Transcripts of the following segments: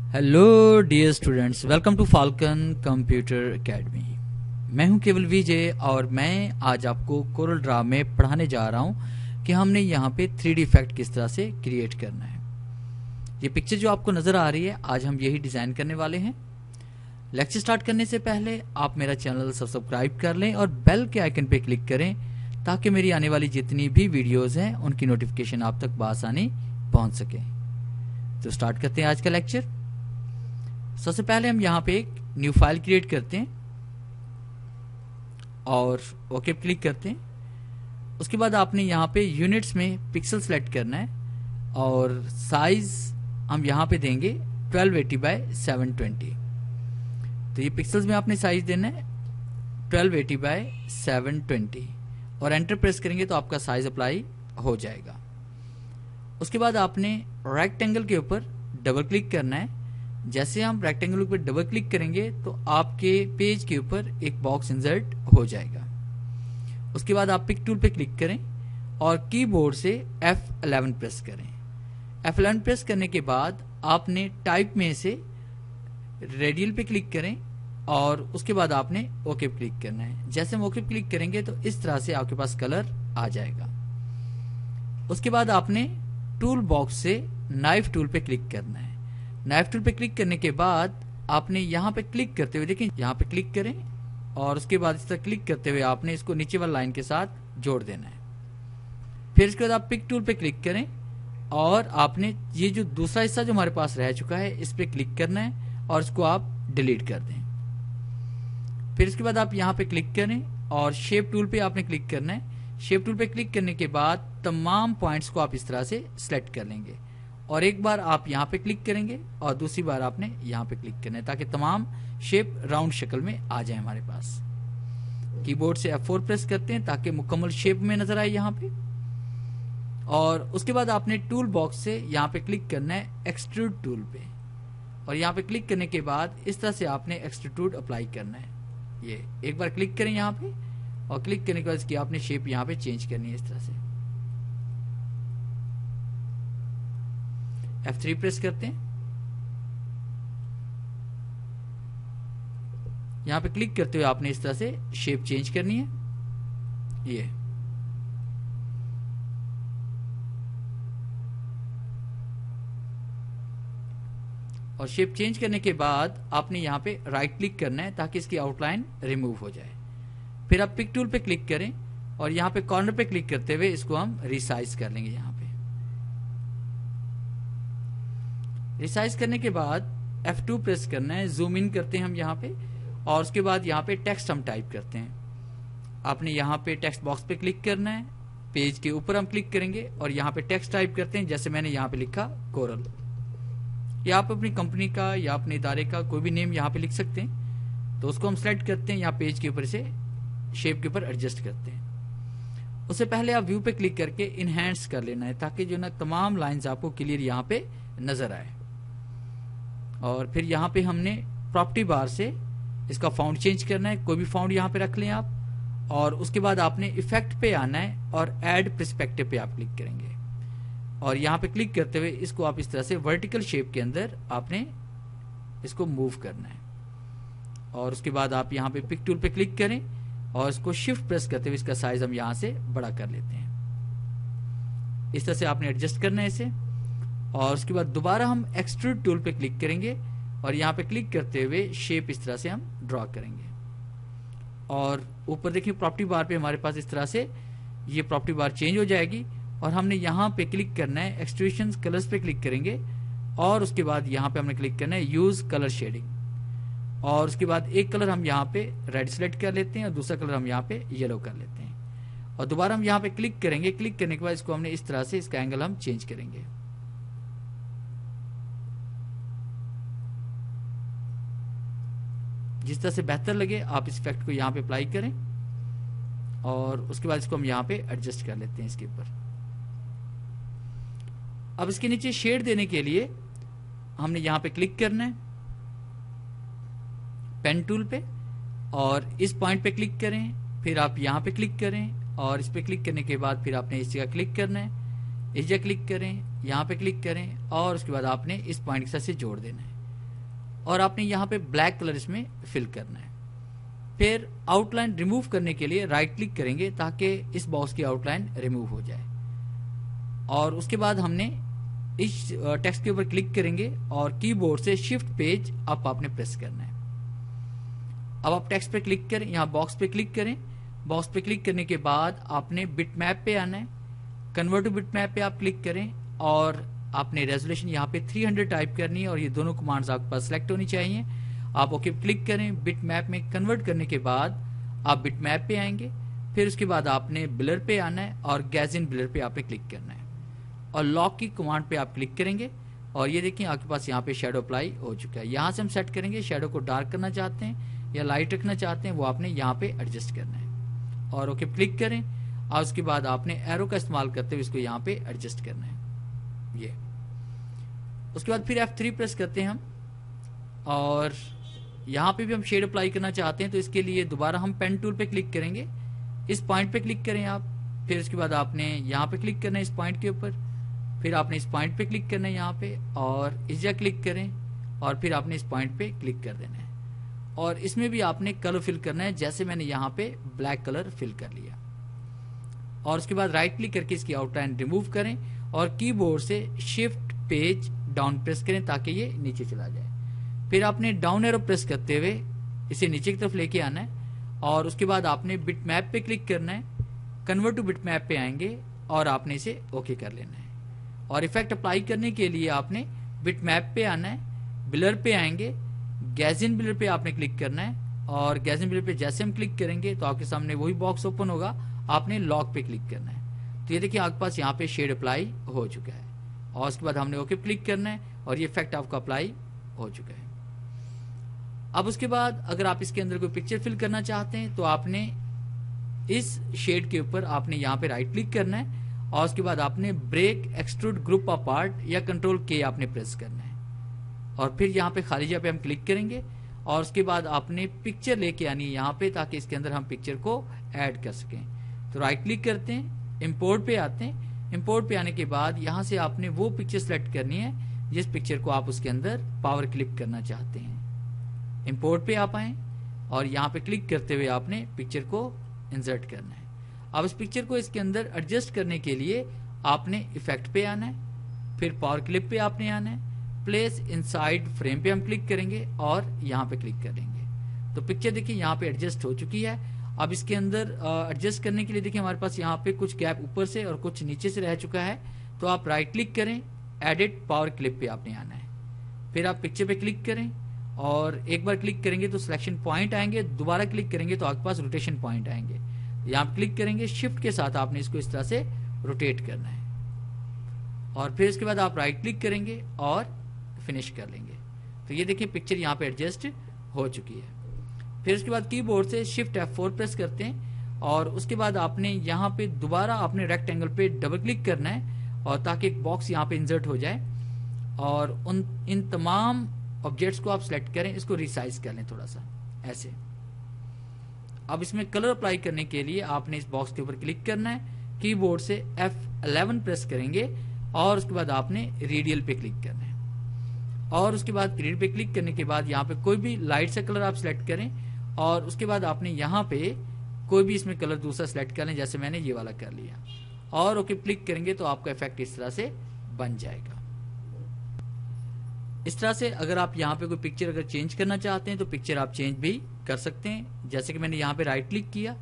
Hello dear students, welcome to Falcon computer academy. मैं हूं केवल विजय और मैं आज आपको कोरल ड्रा में पढ़ाने जा रहा हूं कि हमने यहां पे 3D इफेक्ट किस तरह से क्रिएट करना है। ये पिक्चर जो आपको नज़र आ रही है, आज हम यही डिज़ाइन करने वाले हैं। लेक्चर स्टार्ट करने से पहले आप मेरा चैनल सब्सक्राइब कर लें और बेल के आइकन पे क्लिक करें ताकि मेरी आने वाली जितनी भी वीडियोस हैं उनकी नोटिफिकेशन आप तक बआसानी पहुंच सके। तो स्टार्ट करते हैं आज का लेक्चर। सबसे पहले हम यहाँ पे एक न्यू फाइल क्रिएट करते हैं और ओके क्लिक करते हैं। उसके बाद आपने यहाँ पे यूनिट्स में पिक्सल सेलेक्ट करना है और साइज हम यहाँ पे देंगे 1280 बाय 720। तो ये पिक्सल्स में आपने साइज देना है 1280 बाय 720 और एंटर प्रेस करेंगे तो आपका साइज अप्लाई हो जाएगा। उसके बाद आपने रेक्टेंगल के ऊपर डबल क्लिक करना है। जैसे हम रेक्टेंगल पर डबल क्लिक करेंगे तो आपके पेज के ऊपर एक बॉक्स इंसर्ट हो जाएगा। उसके बाद आप पिक टूल पे क्लिक करें और कीबोर्ड से F11 प्रेस करें। F11 प्रेस करने के बाद आपने टाइप में से रेडियल पे क्लिक करें और उसके बाद आपने ओके क्लिक करना है। जैसे हम ओके क्लिक करेंगे तो इस तरह से आपके पास कलर आ जाएगा। उसके बाद आपने टूल बॉक्स से नाइफ टूल पे क्लिक करना है। नाइफ टूल पे क्लिक करने के बाद आपने यहाँ पे क्लिक करते हुए, देखिए यहाँ पे क्लिक करें और उसके बाद इस तरह क्लिक करते हुए आपने इसको नीचे वाली लाइन के साथ जोड़ देना है। फिर इसके बाद आप पिक टूल पे क्लिक करें और आपने ये जो दूसरा हिस्सा जो हमारे पास रह चुका है इस पे क्लिक करना है और इसको आप डिलीट कर दें। फिर इसके बाद आप यहाँ पे क्लिक करें और शेप टूल पे आपने क्लिक करना है। शेप टूल पे क्लिक करने के बाद तमाम पॉइंट्स को आप इस तरह से सिलेक्ट कर लेंगे और एक बार आप यहाँ पे क्लिक करेंगे और दूसरी बार आपने यहाँ पे क्लिक करना है ताकि तमाम शेप राउंड शक्ल में आ जाए हमारे पास। कीबोर्ड से F4 प्रेस करते हैं ताकि मुकम्मल शेप में नजर आए यहाँ पे। और उसके बाद आपने टूल बॉक्स से यहाँ पे क्लिक करना है एक्सट्रूड टूल पे और यहाँ पे क्लिक करने के बाद इस तरह से आपने एक्सट्रूड अप्लाई करना है। ये एक बार क्लिक करें यहाँ पे और क्लिक करने के बाद इसकी आपने शेप यहाँ पे चेंज करनी है इस तरह से। F3 प्रेस करते हैं। यहां पे क्लिक करते हुए आपने इस तरह से शेप चेंज करनी है ये। और शेप चेंज करने के बाद आपने यहां पे राइट क्लिक करना है ताकि इसकी आउटलाइन रिमूव हो जाए। फिर आप पिक टूल पे क्लिक करें और यहां पे कॉर्नर पे क्लिक करते हुए इसको हम रिसाइज कर लेंगे। यहां पे रिसाइज करने के बाद F2 प्रेस करना है, जूम इन करते हैं हम यहाँ पे और उसके बाद यहाँ पे टेक्स्ट हम टाइप करते हैं। आपने यहाँ पे टेक्स्ट बॉक्स पे क्लिक करना है, पेज के ऊपर हम क्लिक करेंगे और यहाँ पे टेक्स्ट टाइप करते हैं। जैसे मैंने यहाँ पे लिखा कोरल, या आप अपनी कंपनी का या अपने इदारे का कोई भी नेम यहाँ पे लिख सकते हैं। तो उसको हम सेलेक्ट करते हैं, यहाँ पेज के ऊपर से शेप के ऊपर एडजस्ट करते हैं। उससे पहले आप व्यू पे क्लिक करके इनहेंस कर लेना है ताकि जो ना तमाम लाइन्स आपको क्लियर यहाँ पे नजर आए। और फिर यहाँ पे हमने प्रॉपर्टी बार से इसका फाउंड चेंज करना है, कोई भी फाउंड यहाँ पे रख लें आप। और उसके बाद आपने इफेक्ट पे आना है और ऐड पर्सपेक्टिव पे आप क्लिक करेंगे और यहाँ पे क्लिक करते हुए इसको आप इस तरह से वर्टिकल शेप के अंदर आपने इसको मूव करना है। और उसके बाद आप यहाँ पे पिक टूल पे क्लिक करें और इसको शिफ्ट प्रेस करते हुए इसका साइज हम यहाँ से बड़ा कर लेते हैं। इस तरह से आपने एडजस्ट करना है इसे। और उसके बाद दोबारा हम एक्सट्रूड टूल पे क्लिक करेंगे और यहाँ पे क्लिक करते हुए शेप इस तरह से हम ड्रॉ करेंगे। और ऊपर देखिए प्रॉपर्टी बार पे हमारे पास इस तरह से ये प्रॉपर्टी बार चेंज हो जाएगी और हमने यहाँ पे क्लिक करना है, एक्सट्रूशन कलर्स पे क्लिक करेंगे और उसके बाद यहाँ पे हमने क्लिक करना है यूज कलर शेडिंग। और उसके बाद एक कलर हम यहाँ पे रेड सिलेक्ट कर लेते हैं और दूसरा कलर हम यहाँ पे येलो कर लेते हैं। और दोबारा हम यहाँ पे क्लिक करेंगे, क्लिक करने के बाद इसको हमने इस तरह से इसका एंगल हम चेंज करेंगे। जिस तरह से बेहतर लगे आप इस इफेक्ट को यहाँ पे अप्लाई करें और उसके बाद इसको हम यहाँ पे एडजस्ट कर लेते हैं इसके ऊपर। अब इसके नीचे शेड देने के लिए हमने यहाँ पे क्लिक करना है पेन टूल पे और इस पॉइंट पे क्लिक करें। फिर आप यहाँ पे क्लिक करें और इस पे क्लिक करने के बाद फिर आपने इस जगह क्लिक करना है, इस जगह क्लिक करें, यहाँ पे क्लिक करें और उसके बाद आपने इस पॉइंट के साथ से जोड़ देना है। और आपने यहाँ पे ब्लैक कलर इसमें फिल करना है। फिर आउटलाइन रिमूव करने के लिए राइट क्लिक करेंगे ताकि इस बॉक्स की आउटलाइन रिमूव हो जाए। और उसके बाद हमने इस टेक्स्ट के ऊपर क्लिक करेंगे और कीबोर्ड से शिफ्ट पेज अप आपने प्रेस करना है। अब आप टेक्स्ट पे क्लिक करें, यहाँ बॉक्स पे क्लिक करें। बॉक्स पे क्लिक करने के बाद आपने बिटमैप पे आना है। कन्वर्ट टू बिटमैप पे आप क्लिक करें और आपने रेजोल्यूशन यहाँ पे 300 टाइप करनी है और ये दोनों कमांड्स आपके पास सेलेक्ट होनी चाहिए। आप ओके क्लिक करें। बिटमैप में कन्वर्ट करने के बाद आप बिटमैप पे आएंगे। फिर उसके बाद आपने ब्लर पे आना है और गैजिन ब्लर पे आपने क्लिक करना है और लॉक की कमांड पे आप क्लिक करेंगे और ये देखिए आपके पास यहाँ पे शेडो अप्लाई हो चुका है। यहाँ से हम सेट करेंगे, शेडो को डार्क करना चाहते हैं या लाइट रखना चाहते हैं वो आपने यहाँ पे एडजस्ट करना है और ओके क्लिक करें। और उसके बाद आपने एरो का इस्तेमाल करते हुए इसको यहाँ पे एडजस्ट करना है ये। उसके बाद फिर F3 प्रेस करते हैं हम और यहाँ पे भी हम शेड अप्लाई करना चाहते हैं तो इसके लिए दोबारा हम पेन टूल पे क्लिक करेंगे। इस पॉइंट पे क्लिक करें आप। फिर उसके बाद आपने यहाँ पे क्लिक करना है इस पॉइंट के ऊपर। फिर आपने इस पॉइंट पे क्लिक करना है यहाँ पे और इस जगह क्लिक करें और फिर आपने इस पॉइंट पे क्लिक कर देना है और इसमें भी आपने कलर फिल करना है, जैसे मैंने यहाँ पे ब्लैक कलर फिल कर लिया। और उसके बाद राइट क्लिक करके इसकी आउटलाइन रिमूव करें और कीबोर्ड से शिफ्ट पेज डाउन प्रेस करें ताकि ये नीचे चला जाए। फिर आपने डाउन एरो प्रेस करते हुए इसे नीचे की तरफ लेके आना है और उसके बाद आपने बिटमैप पे क्लिक करना है। कन्वर्ट टू बिटमैप पे आएंगे और आपने इसे ओके कर लेना है। और इफेक्ट अप्लाई करने के लिए आपने बिटमैप पे आना है, ब्लर पे आएंगे, गैजिन ब्लर पे आपने क्लिक करना है और गैजिन ब्लर पे जैसे हम क्लिक करेंगे तो आपके सामने वही बॉक्स ओपन होगा। आपने लॉक पे क्लिक करना है तो ये देखिए आपके पास यहाँ पे शेड अप्लाई हो चुका है और उसके बाद हमने ओके क्लिक करना है और ये इफेक्ट आपका अप्लाई हो चुका है। अब उसके बाद अगर आप इसके अंदर कोई पिक्चर फिल करना चाहते हैं तो आपने इस शेड के ऊपर आपने यहाँ पे राइट क्लिक करना है और उसके बाद आपने ब्रेक एक्सट्रूड ग्रुप अपार्ट या कंट्रोल के आपने प्रेस करना है और फिर यहाँ पे खाली जगह पे हम क्लिक करेंगे और उसके बाद आपने पिक्चर लेके आनी है यहाँ पे ताकि इसके अंदर हम पिक्चर को ऐड कर सकें। तो राइट क्लिक करते हैं, इंपोर्ट पे आते हैं। इंपोर्ट पे आने के बाद यहाँ से आपने वो पिक्चर सेलेक्ट करनी है जिस पिक्चर को आप उसके अंदर पावर क्लिप करना चाहते हैं। इंपोर्ट पे आप आए और यहाँ पे क्लिक करते हुए आपने पिक्चर को इंसर्ट करना है। अब इस पिक्चर को इसके अंदर एडजस्ट करने के लिए आपने इफेक्ट पे आना है, फिर पावर क्लिप पे आपने आना है, प्लेस इनसाइड फ्रेम पे हम क्लिक करेंगे और यहाँ पे क्लिक करेंगे तो पिक्चर देखिए यहाँ पे एडजस्ट हो चुकी है। अब इसके अंदर एडजस्ट करने के लिए देखिए हमारे पास यहाँ पे कुछ गैप ऊपर से और कुछ नीचे से रह चुका है तो आप राइट क्लिक करें, एडिट पावर क्लिप पे आपने आना है। फिर आप पिक्चर पे क्लिक करें और एक बार क्लिक करेंगे तो सिलेक्शन पॉइंट आएंगे, दोबारा क्लिक करेंगे तो आपके पास रोटेशन पॉइंट आएंगे। यहाँ क्लिक करेंगे, शिफ्ट के साथ आपने इसको इस तरह से रोटेट करना है और फिर इसके बाद आप राइट क्लिक करेंगे और फिनिश कर लेंगे तो ये देखिए पिक्चर यहाँ पे एडजस्ट हो चुकी है। फिर उसके बाद कीबोर्ड से शिफ्ट F4 प्रेस करते हैं और उसके बाद आपने यहाँ पे दोबारा आपने रेक्टेंगल पे डबल क्लिक करना है और ताकि एक बॉक्स यहाँ पे इंसर्ट हो जाए और इन तमाम ऑब्जेक्ट्स को आप सिलेक्ट करें, इसको रिसाइज कर लें थोड़ा सा ऐसे। अब इसमें कलर अप्लाई करने के लिए आपने इस बॉक्स के ऊपर क्लिक करना है, कीबोर्ड से F11 प्रेस करेंगे और उसके बाद आपने रेडियल पे क्लिक करना है और उसके बाद ग्रिड पे क्लिक करने के बाद यहाँ पे कोई भी लाइट सा कलर आप सिलेक्ट करें और उसके बाद आपने यहाँ पे कोई भी इसमें कलर दूसरा सिलेक्ट कर लें, जैसे मैंने ये वाला कर लिया और ओके क्लिक करेंगे तो आपका इफेक्ट इस तरह से बन जाएगा। इस तरह से अगर आप यहाँ पे कोई पिक्चर अगर चेंज करना चाहते हैं तो पिक्चर आप चेंज भी कर सकते हैं। जैसे कि मैंने यहाँ पे राइट क्लिक किया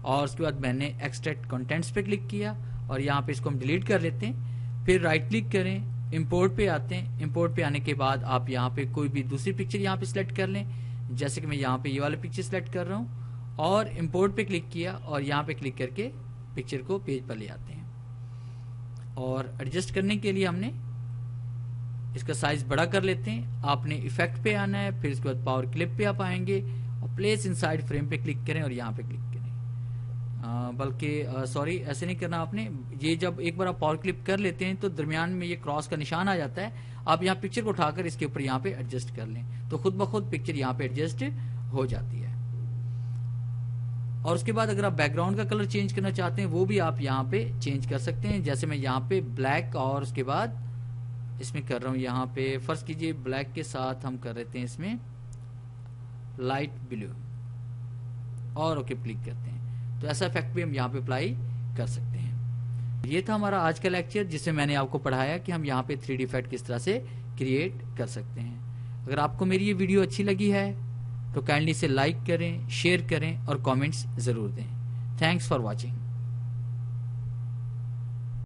और उसके बाद मैंने एक्सट्रैक्ट कंटेंट्स पे क्लिक किया और यहाँ पे इसको हम डिलीट कर लेते हैं। फिर राइट क्लिक करें, इंपोर्ट पे आते हैं। इंपोर्ट पे आने के बाद आप यहाँ पे कोई भी दूसरी पिक्चर यहाँ पे सिलेक्ट कर लें, जैसे कि मैं यहाँ पे ये वाला पिक्चर सिलेक्ट कर रहा हूँ और इंपोर्ट पे क्लिक किया और यहाँ पे क्लिक करके पिक्चर को पेज पर ले आते हैं और एडजस्ट करने के लिए हमने इसका साइज बड़ा कर लेते हैं। आपने इफेक्ट पे आना है, फिर इसके बाद पावर क्लिप पे आप आएंगे और प्लेस इनसाइड फ्रेम पे क्लिक करें और यहाँ पे क्लिक करें। बल्कि सॉरी ऐसे नहीं करना आपने, ये जब एक बार आप पावर क्लिप कर लेते हैं तो दरमियान में ये क्रॉस का निशान आ जाता है। आप यहाँ पिक्चर को उठाकर इसके ऊपर यहाँ पे एडजस्ट कर लें तो खुद ब खुद पिक्चर यहाँ पे एडजस्ट हो जाती है। और उसके बाद अगर आप बैकग्राउंड का कलर चेंज करना चाहते हैं वो भी आप यहाँ पे चेंज कर सकते हैं। जैसे मैं यहाँ पे ब्लैक और उसके बाद इसमें कर रहा हूँ यहाँ पे, फर्स्ट कीजिए ब्लैक के साथ हम कर रहे हैं इसमें लाइट ब्लू और ओके क्लिक करते हैं। तो ऐसा इफेक्ट भी हम यहाँ पे अप्लाई कर सकते हैं। ये था हमारा आज का लेक्चर जिसमें मैंने आपको पढ़ाया कि हम यहाँ पे 3D इफेक्ट किस तरह से क्रिएट कर सकते हैं। अगर आपको मेरी ये वीडियो अच्छी लगी है तो काइंडली इसे लाइक करें, शेयर करें और कमेंट्स ज़रूर दें। Thanks for watching.